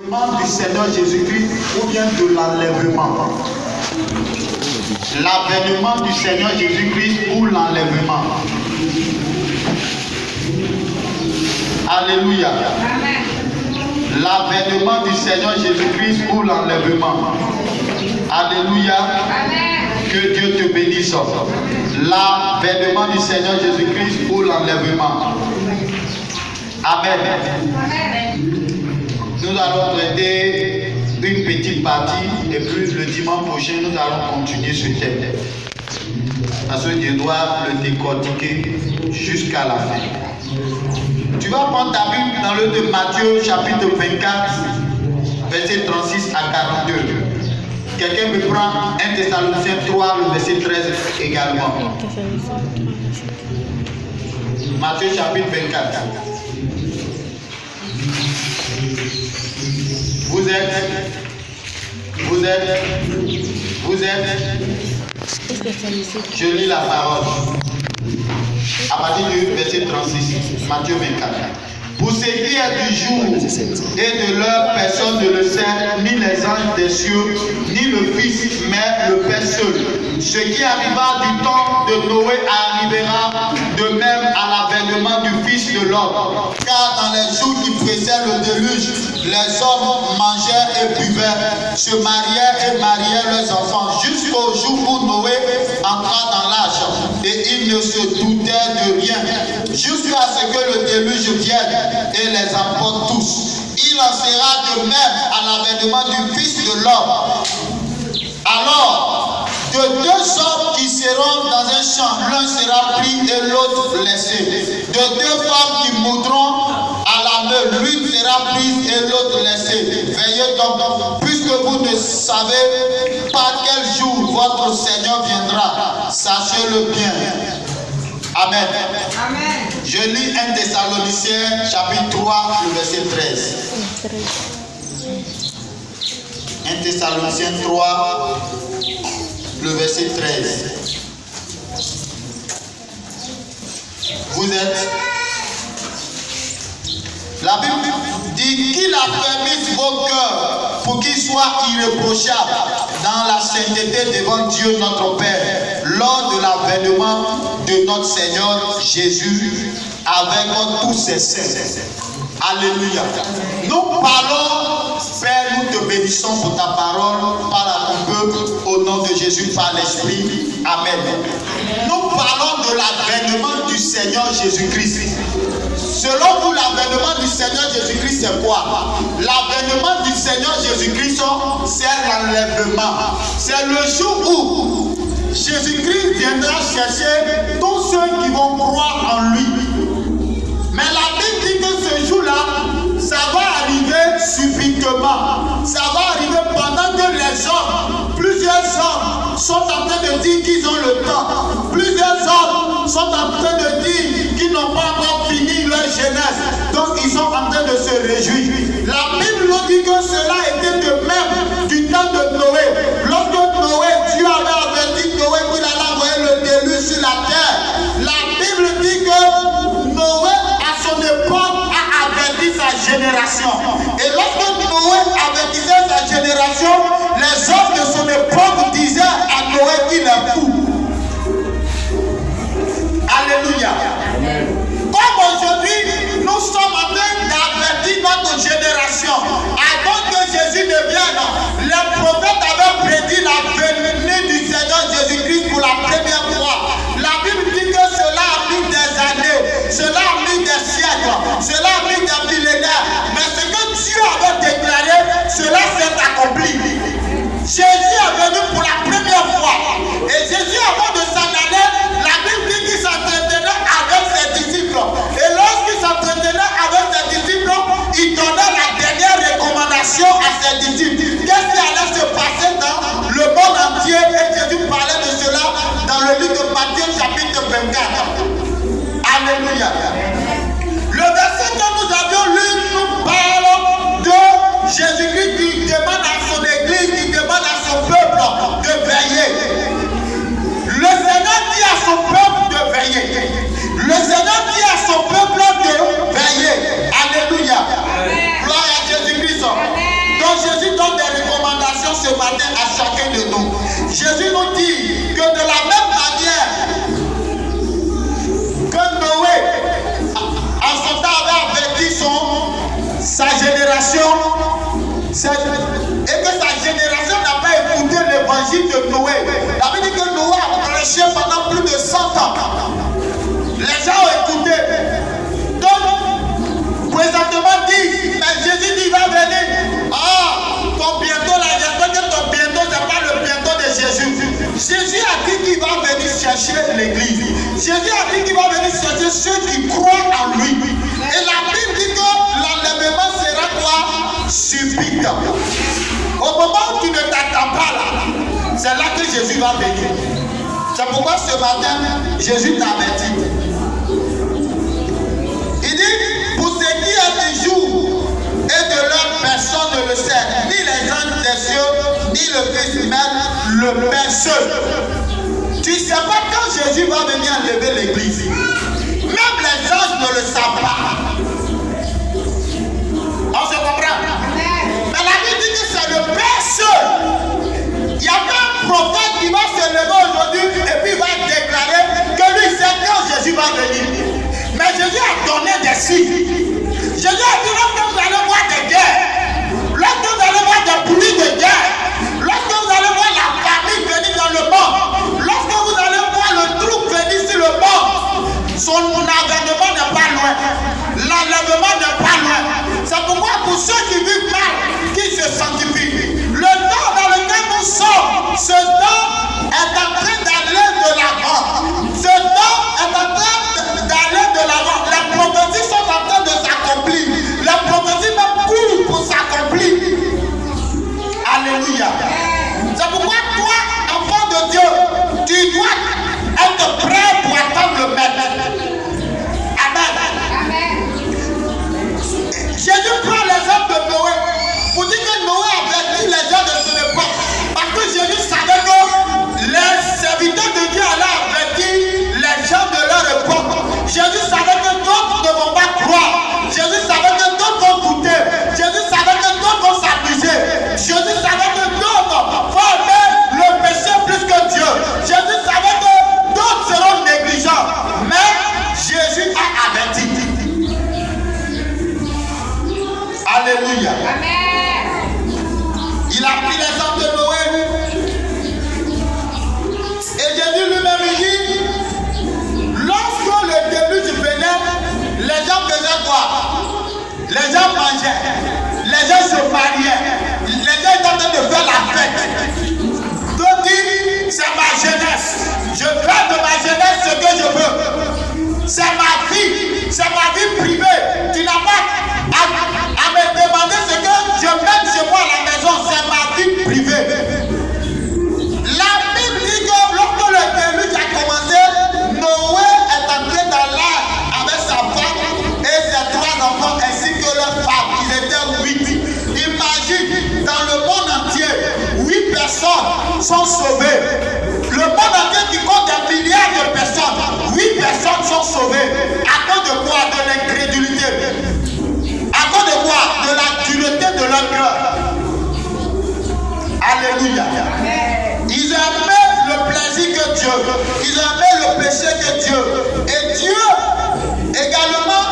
Du Seigneur Jésus-Christ ou bien de l'enlèvement. L'avènement du Seigneur Jésus-Christ ou l'enlèvement. Alléluia. L'avènement du Seigneur Jésus-Christ ou l'enlèvement. Alléluia. Que Dieu te bénisse. L'avènement du Seigneur Jésus-Christ ou l'enlèvement. Amen. Nous allons traiter une petite partie et puis le dimanche prochain nous allons continuer ce thème. Parce que Dieu doit le décortiquer jusqu'à la fin. Tu vas prendre ta Bible dans le de Matthieu chapitre 24, verset 36 à 42. Quelqu'un me prend 1 Thessaloniciens 3, le verset 13 également. Matthieu chapitre 24. Vous êtes. Je lis la parole. À partir du verset 36, Matthieu 24. Pour ce qui est du jour et de l'heure, personne ne le sait, ni les anges des cieux, ni le Fils, mais le Père seul. Ce qui arriva du temps de Noé arrivera de même à l'avènement du Fils de l'homme. Car dans les jours qui précèdent le déluge, les hommes mangeaient et buvaient, se mariaient et mariaient leurs enfants, jusqu'au jour où Noé entra dans l'arche. Et ils ne se doutaient de rien, jusqu'à ce que le déluge vienne et les emporte tous. Il en sera de même à l'avènement du Fils de l'homme. Alors, de deux hommes qui seront dans un champ, l'un sera pris et l'autre laissé. De deux femmes qui moudront à la meule, l'une sera prise et l'autre laissée. Veillez donc, puisque vous ne savez pas quel jour votre Seigneur viendra. Sachez-le bien. Amen. Amen. Je lis 1 Thessaloniciens chapitre 3, le verset 13. 1 Thessaloniciens 3, le verset 13. Vous êtes. La Bible dit qu'il affermisse vos cœurs pour qu'ils soient irréprochables dans la sainteté devant Dieu notre Père lors de l'avènement de notre Seigneur Jésus avec tous ses saints. Alléluia. Nous parlons, Père, nous te bénissons pour ta parole, parle à ton peuple au nom de Jésus par l'Esprit. Amen. Nous parlons de l'avènement du Seigneur Jésus-Christ. Selon vous, l'avènement du Seigneur Jésus-Christ, c'est quoi? L'avènement du Seigneur Jésus-Christ, c'est l'enlèvement. C'est le jour où Jésus-Christ viendra chercher tous ceux qui vont croire en lui. Mais la Bible dit que ce jour-là, ça va arriver subitement. Ça va arriver pendant que les hommes, plusieurs hommes, sont en train de dire qu'ils ont le temps. Plusieurs hommes sont en train de dire qu'ils n'ont pas encore fini leur jeunesse. Donc ils sont en train de se réjouir. La Bible nous dit que cela était de même du temps de Noé. Lorsque Noé, Dieu avait averti Noé qu'il allait envoyer le déluge sur la terre. La Bible dit que Noé, à son époque, a averti sa génération. Et lorsque Noé avertissait sa génération, les hommes de son époque disaient à Noé qu'il est fou. Alléluia. Amen. Comme aujourd'hui, nous sommes en train d'avertir notre génération. Avant que Jésus ne vienne, les prophètes avaient prédit la venue du Seigneur Jésus-Christ pour la première fois. La Bible dit que cela a mis des années, cela a mis des siècles, cela a mis des millénaires. Mais ce que Dieu avait déclaré, cela s'est accompli. Jésus est venu pour la première fois. Et Jésus, avant de s'en aller, la Bible dit qu'il s'entretenait avec ses disciples. Et lorsqu'il s'entretenait avec ses disciples, il donnait la dernière recommandation. précipite, au moment où tu ne t'attends pas là, c'est là que Jésus va venir. C'est pourquoi ce matin, Jésus t'avertit. Il dit, pour ce qui est du jour et de l'heure, personne ne le sait, ni les anges des cieux, ni le Fils, même le Père seul. Tu ne sais pas quand Jésus va venir enlever l'église. Même les anges ne le savent pas. On se comprend? Mais la Bible dit que c'est le Père seul. Il y a pas un prophète qui va se lever aujourd'hui et puis va déclarer que lui sait quand Jésus va venir. Mais Jésus a donné des signes. Jésus a dit lorsque vous allez voir des guerres, lorsque vous allez voir des bruits de guerre, lorsque vous allez voir la famine venir dans le monde, lorsque vous allez voir le trouble venir sur le monde, son avènement n'est pas loin. L'enlèvement n'est pas loin. C'est pourquoi pour ceux qui vivent mal, qui se sanctifient, le temps dans lequel nous sommes, ce temps est en train d'aller de l'avant. Ce temps est en train d'aller de l'avant. Les prophéties sont en train de s'accomplir. Les prophéties même courent pour s'accomplir. Alléluia. C'est pourquoi toi, enfant de Dieu, tu dois être prêt pour attendre le maître. Amen. Jésus prend l'exemple de Noé pour dire que Noé avertit les gens de son époque. Parce que Jésus savait que les serviteurs de Dieu allaient avertir les gens de leur époque. Jésus savait que d'autres ne vont pas croire. Jésus savait que d'autres vont douter. Jésus savait que d'autres vont s'abuser. Jésus savait que d'autres vont aimer le péché plus que Dieu. Jésus savait que d'autres seront négligents. Mais Jésus a averti. Alléluia. Amen. Il a pris l'exemple de Noé. Et Jésus lui-même dit, lorsque le déluge venait, les gens faisaient quoi? Les gens mangeaient, les gens se mariaient, les gens étaient en train de faire la fête. Donc dit, c'est ma jeunesse. Je fais de ma jeunesse ce que je veux. C'est ma vie privée. Tu n'as pas à me demander ce que je mets chez moi à la maison. C'est ma vie privée. La Bible dit que lorsque le déluge a commencé, Noé est entré dans l'arche avec sa femme et ses 3 enfants ainsi que leurs femmes. Ils étaient 8. Imagine, dans le monde entier, 8 personnes sont sauvées. Le monde entier qui compte des milliards de personnes, 8 personnes sont sauvées. À cause de quoi? De l'incrédulité. À cause de quoi? De la dureté de leur cœur. Alléluia. Ils aimaient le plaisir que Dieu. Ils aimaient le péché que Dieu. Et Dieu également,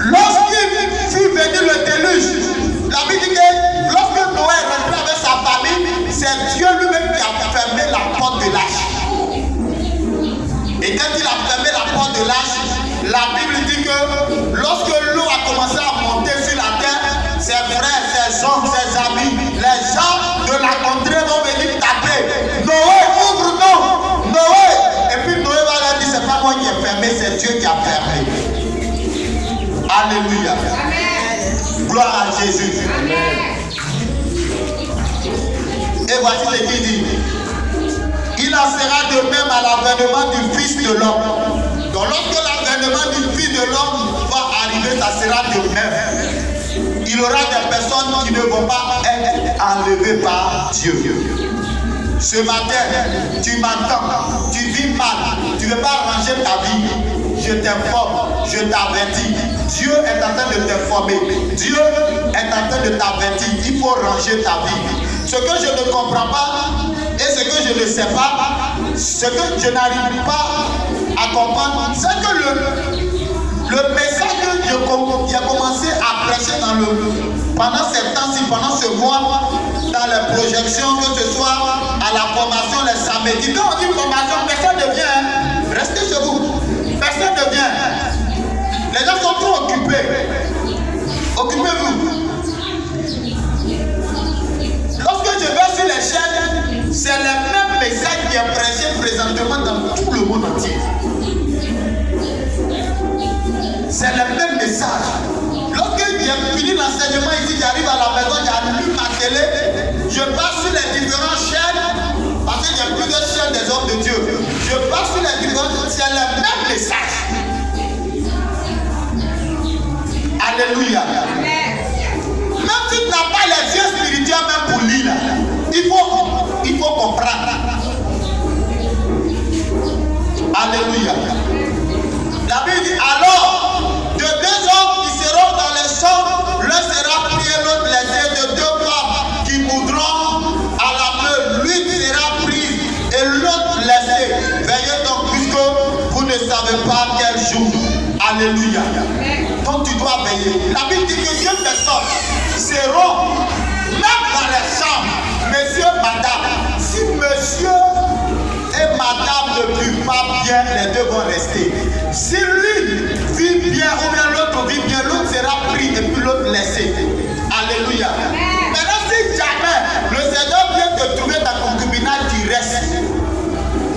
lorsqu'il fut venu le déluge, la Bible dit que lorsque Noé est rentré avec sa famille, c'est Dieu lui-même qui a fermé la porte de l'arche. Et quand il a fermé la porte de l'arche, la Bible dit que lorsque l'eau a commencé à monter sur la terre, ses frères, ses hommes, ses amis, les gens de la contrée vont venir taper. Noé, ouvre-nous! Noé! Et puis Noé va leur dire, c'est pas moi qui ai fermé, c'est Dieu qui a fermé. Alléluia. Amen. Gloire à Jésus. Amen. Et voici ce qu'il dit. Il en sera de même à l'avènement du Fils de l'homme. Donc lorsque l'avènement du Fils de l'homme va arriver, ça sera de même. Il y aura des personnes qui ne vont pas être enlevées par Dieu. Ce matin, tu m'entends, tu vis mal, tu ne veux pas ranger ta vie. Je t'informe, je t'avertis. Dieu est en train de t'informer. Dieu est en train de t'avertir. Il faut ranger ta vie. Ce que je ne comprends pas et ce que je ne sais pas, ce que je n'arrive pas à comprendre, c'est que le message que j'ai commencé à prêcher pendant ces temps-ci, pendant ce mois, dans les projections, que ce soit à la formation les samedis. Quand on dit formation, personne ne vient. Restez chez vous. Personne ne vient. Les gens sont trop occupés. Occupez-vous. Lorsque je vais sur les chaînes, c'est le même message qui est prêché présentement dans tout le monde entier. C'est le même message. Lorsque j'ai fini l'enseignement ici, c'est le même message. Alléluia. Même si tu n'as pas les yeux spirituels même pour lire, il faut comprendre. Alléluia. La Bible dit alors, de deux hommes qui seront dans les champs, l'un sera pris et l'autre laissé. De deux femmes qui moudront à la main, l'une sera prise et l'autre laissée. Veillez donc puisque vous ne savez pas quel jour. Alléluia. Donc tu dois veiller. La Bible dit que deux personnes seront même dans les chambres. Monsieur, madame, si monsieur et madame ne vivent pas bien, les deux vont rester. Si l'une vit bien ou bien l'autre vit bien, l'autre sera pris et puis l'autre laissé. Alléluia. Maintenant, si jamais le Seigneur vient te trouver dans ton concubinage, tu restes.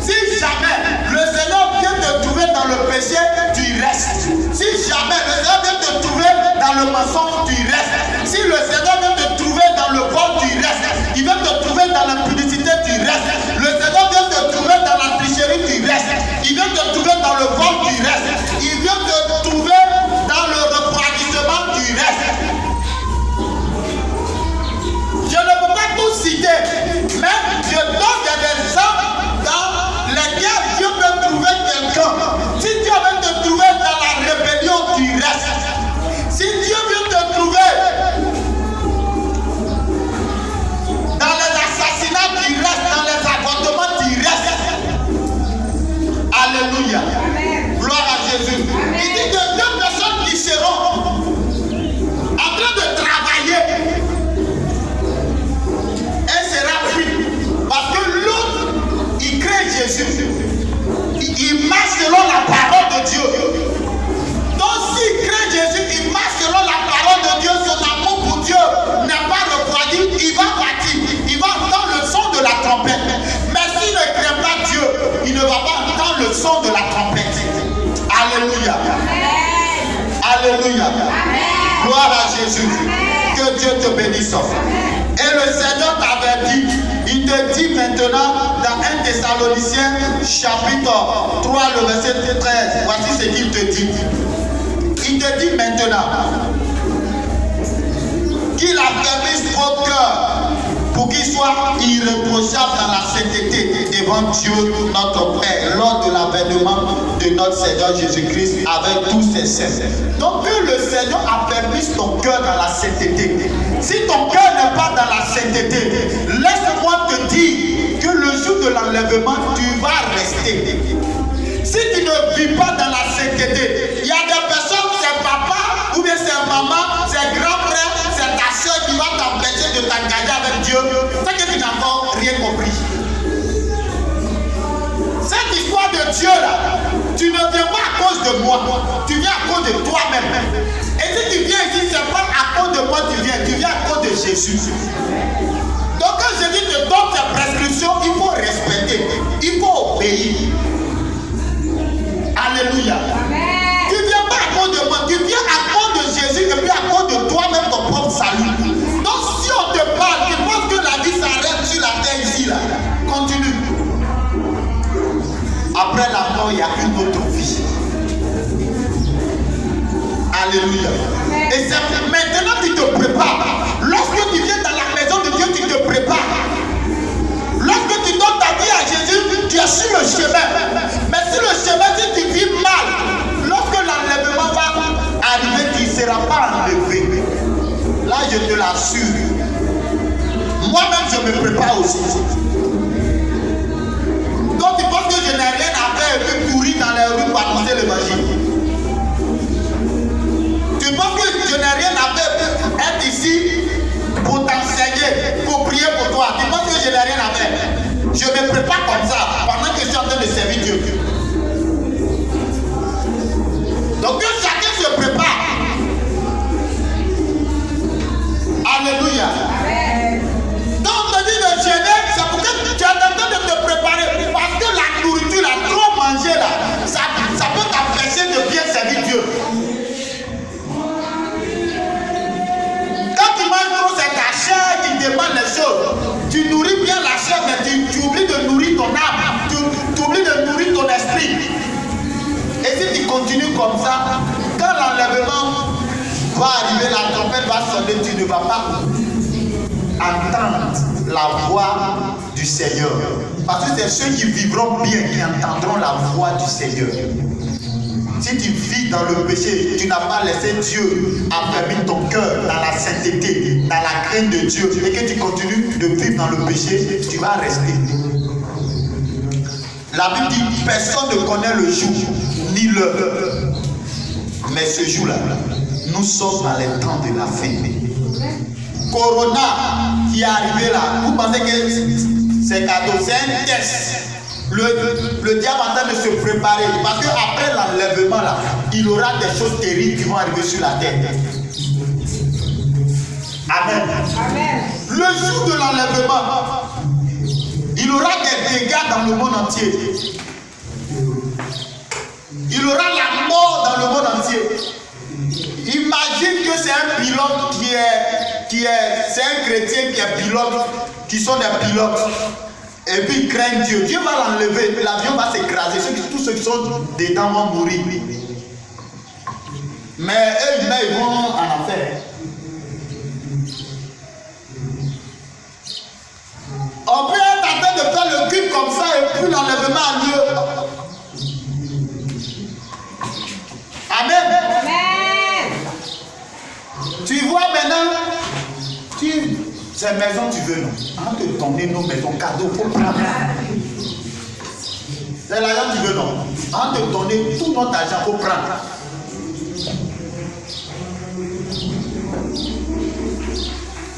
Si jamais le Seigneur vient te trouver dans le péché, tu restes. Si jamais le Seigneur vient te trouver dans le mensonge, tu restes. Si le Seigneur vient te trouver dans le vol, tu restes. Il vient te trouver dans l'impudicité, tu restes. Le Seigneur vient te trouver dans la tricherie, tu restes. Il vient te trouver dans le vol, tu restes. Il vient te trouver dans le refroidissement, tu restes. Je ne peux pas tout citer, mais je donne des exemples dans lesquels Dieu peut trouver quelqu'un. Si Dieu vient te trouver dans la rébellion, tu restes. Si Dieu vient te trouver dans les assassinats, tu restes. Dans les avortements, tu restes. Alléluia. Gloire à Jésus. Il dit que deux personnes qui seront en train de travailler, elle sera prise. Parce que l'autre, il crée Jésus. Il marche selon la parole de Dieu. Donc s'il crée Jésus, il marche selon la parole de Dieu. Son amour pour Dieu n'est pas refroidi. Il va partir. Il va entendre le son de la trompette. Mais s'il ne crée pas Dieu, il ne va pas entendre le son de la trompette. Alléluia. Alléluia. Gloire à Jésus. Que Dieu te bénisse. Et le Seigneur t'avait dit, il te dit maintenant dans 1 Thessaloniciens chapitre 3, le verset 13, voici ce qu'il te dit. Il te dit maintenant qu'il affermisse vos cœurs pour qu'il soit irréprochable dans la sainteté devant Dieu notre Père lors de l'avènement de notre Seigneur Jésus-Christ avec tous ses saints. Donc que le Seigneur affermisse ton cœur dans la sainteté. Si ton cœur n'est pas dans la sainteté, laisse-moi te dire que le jour de l'enlèvement, tu vas rester. Si tu ne vis pas dans la sainteté, il y a des personnes, c'est papa, ou bien c'est maman, c'est grand frère, c'est ta soeur qui va t'empêcher de t'engager avec Dieu. C'est que tu n'as encore rien compris. Cette histoire de Dieu là, tu ne viens pas à cause de moi, tu viens à cause de toi-même. Et si tu viens ici, c'est pas à cause de moi tu viens à cause de Jésus. Donc quand Jésus te donne tes prescriptions, il faut respecter, il faut obéir. Alléluia. Amen. Tu ne viens pas à cause de moi, tu viens à cause de Jésus et puis à cause de toi-même ton propre salut. Donc si on te parle, tu penses que la vie s'arrête sur la terre ici là, continue. Après la mort, il y a une autre vie. Alléluia. Amen. Et c'est maintenant que tu te prépares. Lorsque tu viens dans la maison de Dieu, tu te prépares. Lorsque tu donnes ta vie à Jésus, tu es sur le chemin. Mais sur le chemin, si tu vis mal, lorsque l'enlèvement va arriver, tu ne seras pas enlevé. Là, je te l'assure. Moi-même, je me prépare aussi. Donc, tu penses que je n'ai rien à faire et puis courir dans les rues pour annoncer l'évangile. Tu penses que je n'ai rien à faire être ici pour t'enseigner, pour prier pour toi. Tu penses que je n'ai rien à faire. Je me prépare comme ça pendant que je suis en train de servir Dieu. Donc que chacun se prépare. Alléluia. Donc on te dit de jeûner, c'est pour que tu es en train de te préparer. Parce que la nourriture, là, trop manger là, ça peut t'empêcher de bien servir Dieu. Quand tu manges trop, c'est ta chair qui demande les choses. Tu nourris bien la chair, mais tu oublies de nourrir ton âme. Tu oublies de nourrir ton esprit. continues comme ça, quand l'enlèvement va arriver, la trompette va sonner, tu ne vas pas entendre la voix du Seigneur. Parce que c'est ceux qui vivront bien qui entendront la voix du Seigneur. Si tu vis dans le péché, tu n'as pas laissé Dieu affermir ton cœur dans la sainteté, dans la crainte de Dieu, et que tu continues de vivre dans le péché, tu vas rester. La Bible dit, personne ne connaît le jour, ni l'heure. Mais ce jour-là, nous sommes dans les temps de la fin. Corona qui est arrivé là, vous pensez que c'est cadeau, c'est un test. Le diable est en train de se préparer parce qu'après l'enlèvement là, il aura des choses terribles qui vont arriver sur la terre. Amen. Amen. Le jour de l'enlèvement, il aura des dégâts dans le monde entier. Il aura la mort dans le monde entier. Imagine que c'est un pilote c'est un chrétien qui est pilote, qui sont des pilotes. Et puis ils craignent Dieu. Dieu va l'enlever, l'avion va s'écraser. Tous ceux qui sont dedans vont mourir. Mais eux, ils vont en enfer. On peut être en train de faire le culte comme ça et puis l'enlèvement a lieu. Amen. Amen. Tu vois maintenant, ces maisons tu veux non. On te donner nos maisons cadeaux pour prendre. C'est l'argent tu veux non. On te donner tout notre argent pour prendre.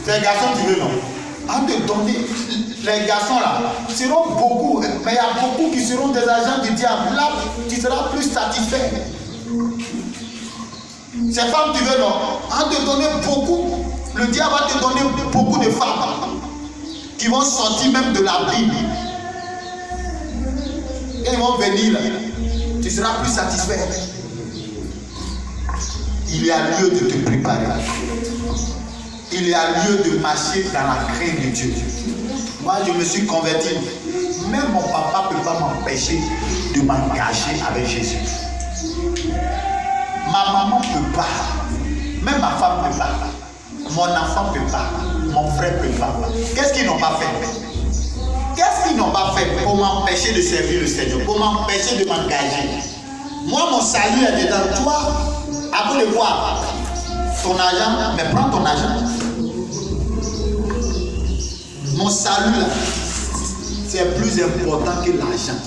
Les garçons tu veux non. On te donner. Les garçons là seront beaucoup, mais il y a beaucoup qui seront des agents du diable. Là, tu seras plus satisfait. Ces femmes, tu veux non? On te donner beaucoup. Le diable va te donner beaucoup de femmes qui vont sortir même de la Bible. Et ils vont venir là. Tu seras plus satisfait. Il y a lieu de te préparer. Il y a lieu de marcher dans la crainte de Dieu. Moi, je me suis converti. Même mon papa ne peut pas m'empêcher de m'engager avec Jésus. Ma maman ne peut pas. Même ma femme ne peut pas. Mon enfant ne peut pas. Mon frère ne peut pas. Qu'est-ce qu'ils n'ont pas fait? Qu'est-ce qu'ils n'ont pas fait pour m'empêcher de servir le Seigneur? Pour m'empêcher de m'engager? Moi, mon salut est dedans. Toi, à vous de voir ton argent, mais prends ton argent. Mon salut là, c'est plus important que l'argent.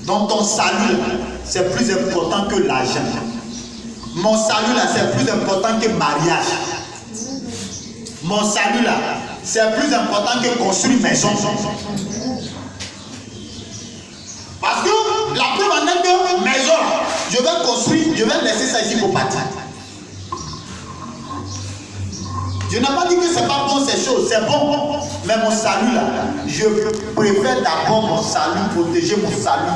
Donc ton salut là, c'est plus important que l'argent. Mon salut là, c'est plus important que mariage. Mon salut là, c'est plus important que construire maison. Parce que la preuve en est que maison, je vais construire, je vais laisser ça ici pour partir. Je n'ai pas dit que c'est pas bon ces choses, c'est bon. Mais mon salut là, je préfère d'abord mon salut, protéger mon salut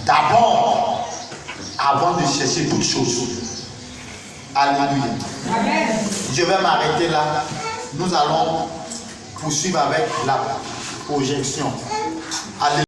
d'abord, avant de chercher toutes choses. Alléluia. Amen. Je vais m'arrêter là. Nous allons poursuivre avec la projection. Alléluia.